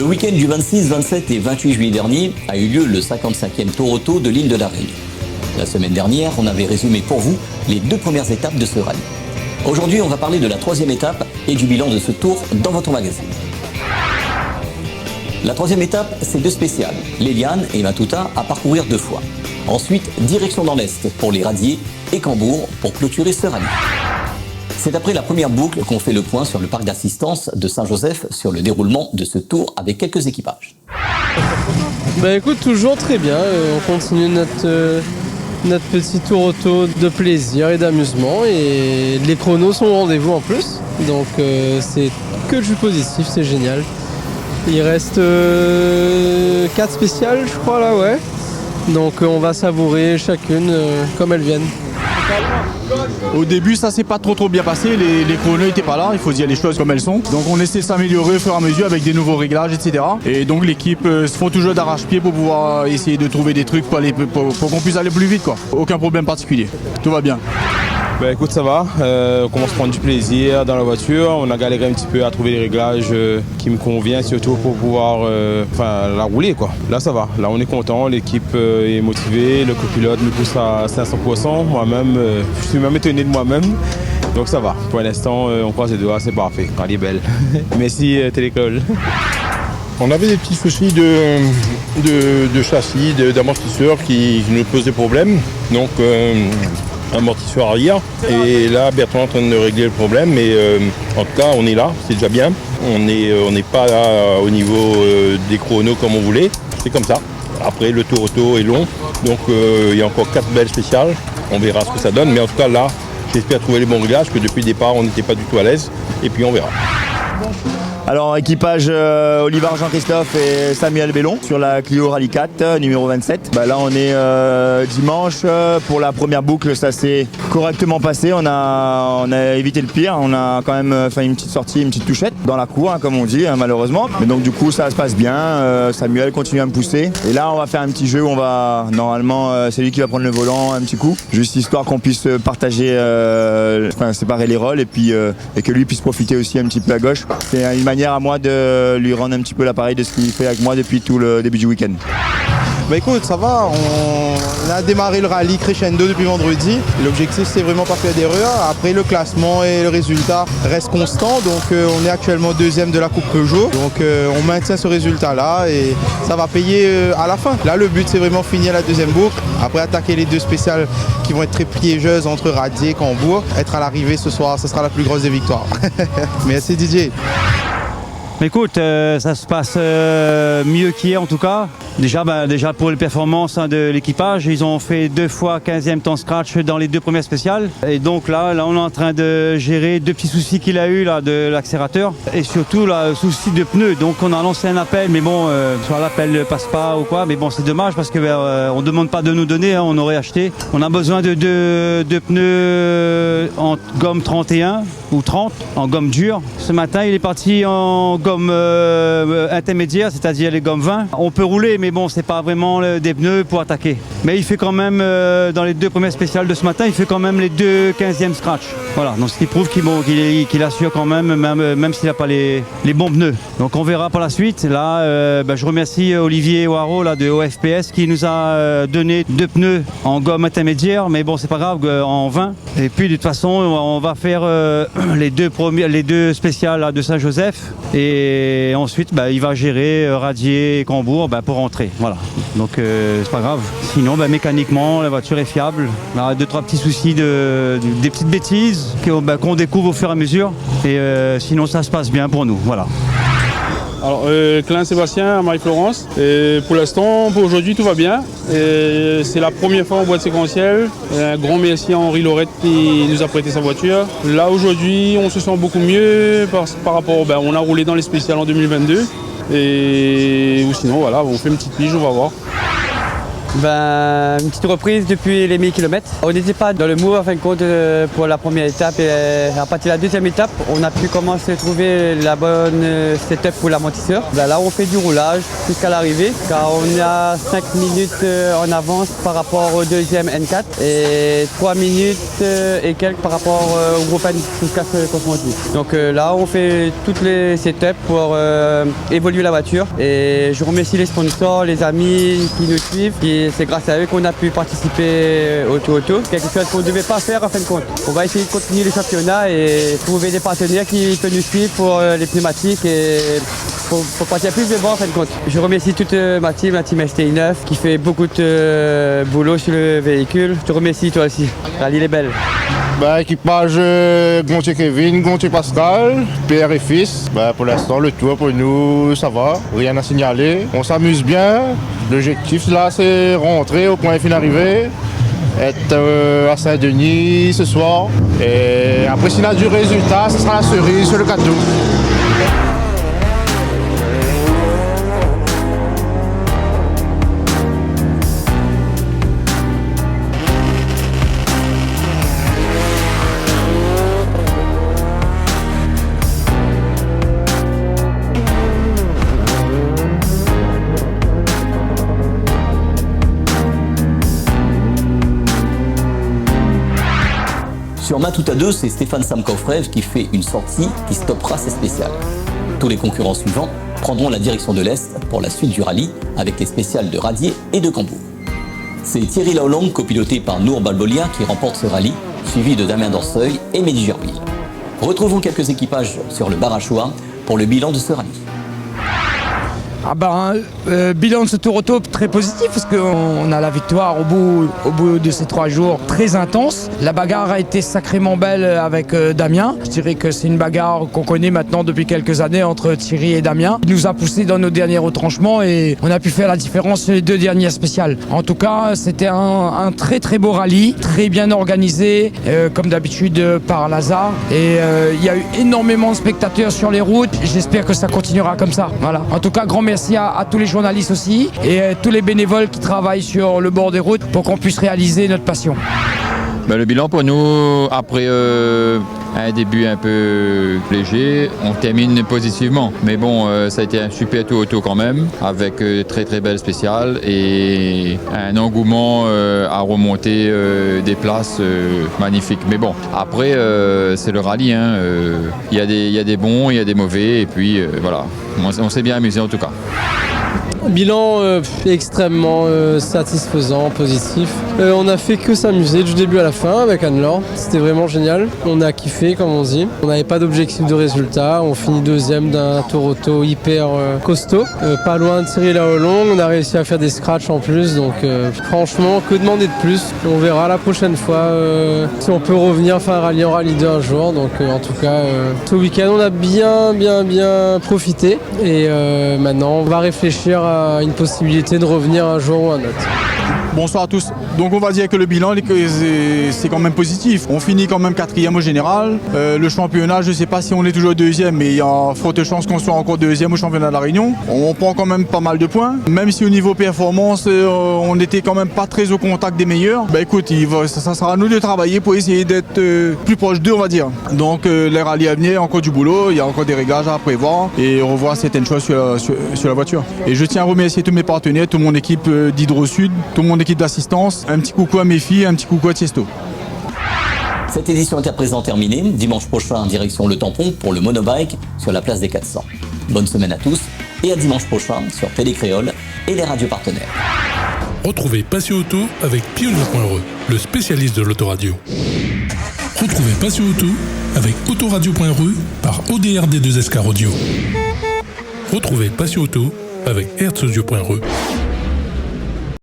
Le week-end du 26, 27 et 28 juillet dernier a eu lieu le 55e Tour Auto de l'île de la Réunion. La semaine dernière, on avait résumé pour vous les 2 premières étapes de ce rallye. Aujourd'hui, on va parler de la 3e étape et du bilan de ce tour dans votre magazine. La 3e étape, c'est 2 spéciales, l'Eliane et Matuta à parcourir 2 fois. Ensuite, direction dans l'Est pour les Radiers et Cambourg pour clôturer ce rallye. C'est après la première boucle qu'on fait le point sur le parc d'assistance de Saint-Joseph sur le déroulement de ce tour avec quelques équipages. Écoute, toujours très bien. On continue notre petit tour auto de plaisir et d'amusement et les chronos sont au rendez-vous en plus. Donc c'est que du positif, c'est génial. Il reste 4 spéciales, je crois, là, ouais. Donc on va savourer chacune comme elles viennent. Au début, ça s'est pas trop bien passé, les chronos n'étaient pas là, il faut dire les choses comme elles sont. Donc on essaie de s'améliorer au fur et à mesure avec des nouveaux réglages, etc. Et donc l'équipe se font toujours d'arrache-pied pour pouvoir essayer de trouver des trucs pour qu'on puisse aller plus vite, quoi. Aucun problème particulier, tout va bien. Écoute, ça va, on commence à prendre du plaisir dans la voiture, on a galéré un petit peu à trouver les réglages qui me conviennent, surtout pour pouvoir la rouler, quoi. Là ça va, là on est content, l'équipe est motivée, le copilote me pousse à 500%, moi-même, je suis même étonné de moi-même, donc ça va. Pour l'instant, on croise les doigts, c'est parfait, elle est belle. Merci Télécole. On avait des petits soucis de châssis, d'amortisseurs qui nous posent des problèmes, donc amortisseur arrière. Et là, Bertrand est en train de régler le problème, mais en tout cas, on est là, c'est déjà bien. On n'est pas là au niveau des chronos comme on voulait, c'est comme ça. Après, le tour auto est long, donc il y a encore 4 belles spéciales. On verra ce que ça donne, mais en tout cas, là, j'espère trouver les bons réglages, parce que depuis le départ, on n'était pas du tout à l'aise, et puis on verra. Alors équipage Olivar Jean-Christophe et Samuel Bellon sur la Clio Rallye 4 numéro 27. Là on est dimanche pour la première boucle, ça s'est correctement passé, on a évité le pire, on a quand même fait une petite sortie, une petite touchette dans la cour comme on dit malheureusement. Mais donc du coup ça se passe bien, Samuel continue à me pousser. Et là on va faire un petit jeu où on va, normalement c'est lui qui va prendre le volant un petit coup, juste histoire qu'on puisse partager, séparer les rôles et que lui puisse profiter aussi un petit peu à gauche. C'est une manière à moi de lui rendre un petit peu l'appareil de ce qu'il fait avec moi depuis tout le début du week-end. Écoute, ça va, on a démarré le rallye crescendo depuis vendredi. L'objectif c'est vraiment pas faire d'erreur. Après le classement et le résultat restent constants. Donc on est actuellement 2e de la Coupe Peugeot. Donc on maintient ce résultat là et ça va payer à la fin. Là le but c'est vraiment finir la 2e boucle. Après attaquer les 2 spéciales qui vont être très piégeuses entre Radier et Cambourg. Être à l'arrivée ce soir, ce sera la plus grosse des victoires. Merci Didier. Écoute, ça se passe mieux qu'hier en tout cas. Déjà pour les performances de l'équipage, ils ont fait 2 fois 15e temps scratch dans les 2 premières spéciales. Et donc là on est en train de gérer 2 petits soucis qu'il a eu là de l'accélérateur et surtout le souci de pneus. Donc on a lancé un appel, mais bon, soit l'appel ne passe pas ou quoi. Mais bon, c'est dommage parce que on demande pas de nous donner, on aurait acheté. On a besoin de pneus en gomme 31 ou 30 en gomme dure. Ce matin, il est parti en gomme intermédiaire, c'est-à-dire les gommes 20. On peut rouler, mais bon, c'est pas vraiment des pneus pour attaquer. Mais il fait quand même, dans les 2 premières spéciales de ce matin, il fait quand même les 2 15e scratch. Voilà, donc ce qui prouve qu'il assure quand même s'il n'a pas les bons pneus. Donc on verra par la suite. Là, je remercie Olivier Waro là, de OFPS qui nous a donné 2 pneus en gomme intermédiaire, mais bon, c'est pas grave, en 20. Et puis de toute façon, on va faire les 2 spéciales là, de Saint-Joseph. Et ensuite, il va gérer Radier et Cambourg pour rentrer. Voilà. Donc c'est pas grave. Sinon, mécaniquement, la voiture est fiable. Là, 2-3 petits soucis, des petites bêtises qu'on découvre au fur et à mesure. Et sinon, ça se passe bien pour nous. Voilà. Alors, Clin Sébastien, Marie-Florence. Et pour l'instant, pour aujourd'hui, tout va bien. C'est la première fois en boîte séquentielle. Un grand merci à Henri Lorette qui nous a prêté sa voiture. Là, aujourd'hui, on se sent beaucoup mieux par rapport, on a roulé dans les spéciales en 2022. Ou sinon, voilà, on fait une petite pige, on va voir. Une petite reprise depuis les 1000 km. On n'était pas dans le move en fin de compte pour la première étape et à partir de la deuxième étape, on a pu commencer à trouver la bonne setup pour l'amortisseur. Là, on fait du roulage jusqu'à l'arrivée car on a 5 minutes en avance par rapport au deuxième N4 et 3 minutes et quelques par rapport au groupe N jusqu'à ce Cosmotis. Donc là, on fait toutes les setups pour évoluer la voiture et je remercie les sponsors, les amis qui nous suivent. Et c'est grâce à eux qu'on a pu participer au Tour Auto. Quelque chose qu'on ne devait pas faire en fin de compte. On va essayer de continuer le championnat et trouver des partenaires qui peuvent nous suivre pour les pneumatiques et pour partir plus de vent en fin de compte. Je remercie toute ma team STI9 qui fait beaucoup de boulot sur le véhicule. Je te remercie toi aussi. Rallye les belles. Équipage Gontier Kevin, Gontier Pascal, père et fils. Pour l'instant, le tour pour nous, ça va, rien à signaler. On s'amuse bien. L'objectif là, c'est rentrer au point final arrivé, être à Saint-Denis ce soir. Et après, s'il y a du résultat, ce sera la cerise sur le gâteau. Sur Matuta 2, c'est Stéphane Samkov-Rev qui fait une sortie qui stoppera ses spéciales. Tous les concurrents suivants prendront la direction de l'Est pour la suite du rallye avec les spéciales de Radier et de Cambourg. C'est Thierry Laolong, copiloté par Nour Balbolia, qui remporte ce rallye, suivi de Damien Danseuil et Mehdi Gerville. Retrouvons quelques équipages sur le Barachois pour le bilan de ce rallye. Bilan de ce Tour Auto très positif parce qu'on a la victoire au bout de ces 3 jours très intenses. La bagarre a été sacrément belle avec Damien. Je dirais que c'est une bagarre qu'on connaît maintenant depuis quelques années entre Thierry et Damien. Il nous a poussé dans nos derniers retranchements et on a pu faire la différence sur les 2 dernières spéciales. En tout cas, c'était un très très beau rallye, très bien organisé comme d'habitude par Lazare. Et il y a eu énormément de spectateurs sur les routes. J'espère que ça continuera comme ça. Voilà. En tout cas, grand merci à tous les journalistes aussi et tous les bénévoles qui travaillent sur le bord des routes pour qu'on puisse réaliser notre passion. Le bilan pour nous, après un début un peu léger, on termine positivement. Mais bon, ça a été un super Tour Auto quand même, avec très très belle spéciale et un engouement à remonter des places magnifiques. Mais bon, après c'est le rallye, hein. Il y a des bons, il y a des mauvais et puis voilà, on s'est bien amusé en tout cas. Bilan extrêmement satisfaisant, positif. On a fait que s'amuser du début à la fin avec Anne-Laure. C'était vraiment génial. On a kiffé, comme on dit. On n'avait pas d'objectif de résultat. On finit 2e d'un Tour Auto hyper costaud. Pas loin de Thierry Laolong. On a réussi à faire des scratchs en plus. Donc franchement, que demander de plus? On verra la prochaine fois si on peut revenir faire un rallye en rallye 2 un jour. Donc en tout cas, ce week-end, on a bien profité. Et maintenant, on va réfléchir à une possibilité de revenir un jour ou un autre. Bonsoir à tous. Donc on va dire que le bilan c'est quand même positif. On finit quand même 4e au général. Le championnat, je ne sais pas si on est toujours 2e, mais il y a forte chance qu'on soit encore 2e au championnat de la Réunion. On prend quand même pas mal de points. Même si au niveau performance, on n'était quand même pas très au contact des meilleurs. Écoute, ça sera à nous de travailler pour essayer d'être plus proche d'eux, on va dire. Donc les rallyes à venir, il y a encore du boulot, il y a encore des réglages à prévoir et on revoit certaines choses sur la voiture. Et je tiens à remercier tous mes partenaires, toute mon équipe d'Hydro Sud, tout mon équipe d'assistance. Un petit coucou à mes filles, un petit coucou à Tiesto. Cette édition est à présent terminée. Dimanche prochain, direction Le Tampon pour le monobike sur la place des 400. Bonne semaine à tous et à dimanche prochain sur Télé Créole et les radios partenaires. Retrouvez Passion Auto avec Pionnier.re, le spécialiste de l'autoradio. Retrouvez Passion Auto avec Autoradio.re par ODRD2SK Audio. Retrouvez Passion Auto avec Hertz Audio.re.